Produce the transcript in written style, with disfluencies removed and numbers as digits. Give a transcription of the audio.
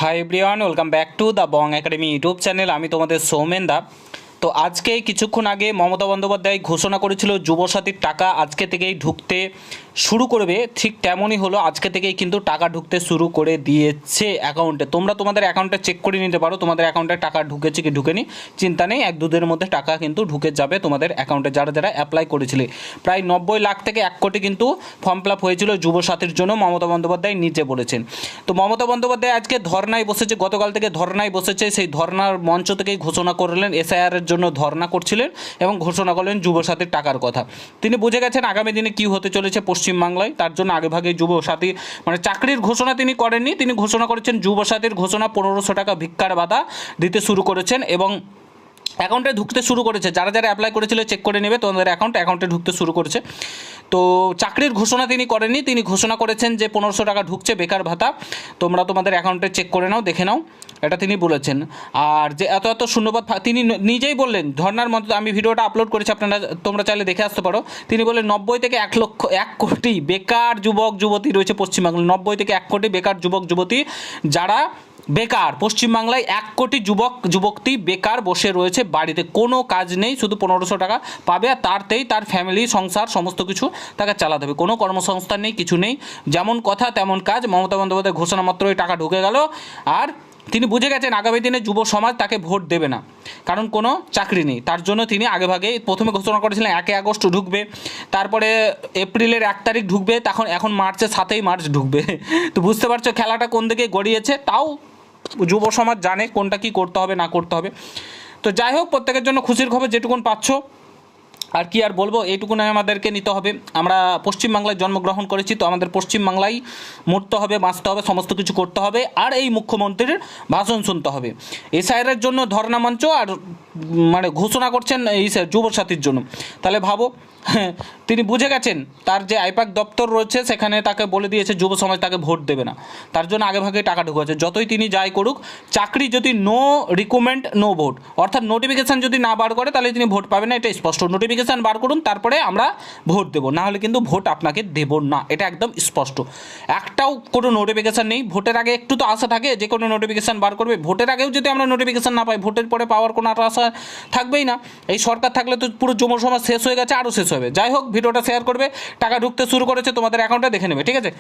Hi everyone, welcome back to the Bong academy YouTube channel. আমি তোমাদের সৌমেন দা। তো আজকে কিছুক্ষণ আগে মমতা বন্দ্যোপাধ্যায় ঘোষণা করেছিল যুবসাথীর টাকা আজকে থেকেই ঢুকতে শুরু করবে। ঠিক তেমনই হলো, আজকে থেকেই কিন্তু টাকা ঢুকতে শুরু করে দিয়েছে অ্যাকাউন্টে। তোমরা তোমাদের অ্যাকাউন্টে চেক করে নিতে পারো তোমাদের অ্যাকাউন্টে টাকা ঢুকেছে কি ঢুকেনি। চিন্তা নেই, 1-2 দিনের মধ্যে টাকা কিন্তু ঢুকে যাবে তোমাদের অ্যাকাউন্টে, যারা যারা অ্যাপ্লাই করেছিলে। প্রায় 90 লাখ থেকে 1 কোটি কিন্তু ফর্ম ফিল আপ হয়েছিল যুবসাথীর জন্য, মমতা বন্দ্যোপাধ্যায় নিজে বলেছেন। তো মমতা বন্দ্যোপাধ্যায় আজকে ধর্নায় বসেছে, গতকাল থেকে ধর্নায় বসেছে। সেই ধর্নার মঞ্চ থেকেই ঘোষণা করলেন, এসআইআরের জন্য ধর্না করছিলেন এবং ঘোষণা করলেন যুবসাথীর টাকার কথা। তিনি বুঝে গেছেন আগামী দিনে কী হতে চলেছে পশ্চিমবাংলায়, তার জন্য আগেভাগে যুবসাথী মানে চাকরির ঘোষণা তিনি করেননি, তিনি ঘোষণা করেছেন যুবসাথীর ঘোষণা। 1500 টাকা ভিক্ষার ভাতা দিতে শুরু করেছেন এবং অ্যাকাউন্টে ঢুকতে শুরু করেছে। যারা যারা অ্যাপ্লাই করেছিল চেক করে নেবে তোমাদের অ্যাকাউন্টে ঢুকতে শুরু করেছে। তো চাকরির ঘোষণা তিনি করেননি, তিনি ঘোষণা করেছেন যে 1500 টাকা ঢুকছে বেকার ভাতা, তোমরা তোমাদের অ্যাকাউন্টে চেক করে নাও, দেখে নাও, এটা তিনি বলেছেন। আর যে এত এত শূন্যপদ তিনি নিজেই বললেন ধর্নার মধ্যে, আমি ভিডিওটা আপলোড করেছি, তোমরা চাইলে দেখে আসতে পারো। তিনি বললেন 90 থেকে 1 কোটি বেকার যুবক যুবতী রয়েছে পশ্চিমবাংলায়। 90 থেকে 1 কোটি বেকার যুবক যুবতী যারা বেকার, পশ্চিমবাংলায় 1 কোটি যুবক যুবতী বেকার বসে রয়েছে বাড়িতে, কোনো কাজ নেই, শুধু 1500 টাকা পাবে আর তারতেই তার ফ্যামিলি সংসার সমস্ত কিছু তাকে চালাতে হবে। কোনো কর্মসংস্থান নেই, কিছু নেই, যেমন কথা তেমন কাজ। মমতা বন্দ্যোপাধ্যায় ঘোষণা মাত্রই টাকা ঢুকে গেল। আর তিনি বুঝে গেছেন আগামী দিনে যুব সমাজ তাকে ভোট দেবে না, কারণ কোনো চাকরি নেই। তার জন্য তিনি আগেভাগেই প্রথমে ঘোষণা করেছিলেন 1 আগস্ট ঢুকবে, তারপরে এপ্রিলের 1 তারিখ ঢুকবে, এখন মার্চে 7ই মার্চ ঢুকবে। তো বুঝতে পারছো খেলাটা কোন দিকে গড়িয়েছে। তাও যুব সমাজ জানে কোনটা কি করতে হবে না করতে হবে। তো যাই হোক, প্রত্যেকের জন্য খুশির খবর যেটুকুন পাচ্ছ। আর কি আর বলবো, এইটুকুন আমাদেরকে নিতে হবে। আমরা পশ্চিমবাংলায় জন্মগ্রহণ করেছি, তো আমাদের পশ্চিমবাংলায় মরতে হবে, বাঁচতে হবে, সমস্ত কিছু করতে হবে। আর এই মুখ্যমন্ত্রীর ভাষণ শুনতে হবে। এসআইআরের জন্য ধর্ণা মঞ্চ আর মানে ঘোষণা করছেন এই যুবসাথীর জন্য। তাহলে ভাবো, তিনি বুঝে গেছেন তার যে আইপ্যাক দপ্তর রয়েছে সেখানে তাকে বলে দিয়েছে যুব সমাজ তাকে ভোট দেবে না, তার জন্য আগেভাগে টাকা ঢুকেছে। যতই তিনি যাই করুক, চাকরি যদি নো রিক্রুটমেন্ট নো ভোট, অর্থাৎ নোটিফিকেশান যদি না বার করে তাহলে তিনি ভোট পাবেন না, এটা স্পষ্ট। নোটিফিকেশান বার করুন, তারপরে আমরা ভোট দেবো, না হলে কিন্তু ভোট আপনাকে দেব না, এটা একদম স্পষ্ট। একটাও কোনো নোটিফিকেশান নেই। ভোটের আগে একটু তো আশা থাকে যে কোনো নোটিফিকেশান বার করবে, ভোটের আগেও যদি আমরা নোটিফিকেশান না পাই, ভোটের পরে পাওয়ার কোনো আশা থাকবেই না। এই সরকার থাকলে তো পুরো যুব সমাজ শেষ হয়ে গেছে, আরও শেষ হবে। যাই হোক, ভিডিওটা শেয়ার করবে, টাকা ঢুকতে শুরু করেছে তোমাদের অ্যাকাউন্টে, দেখে নেবে, ঠিক আছে।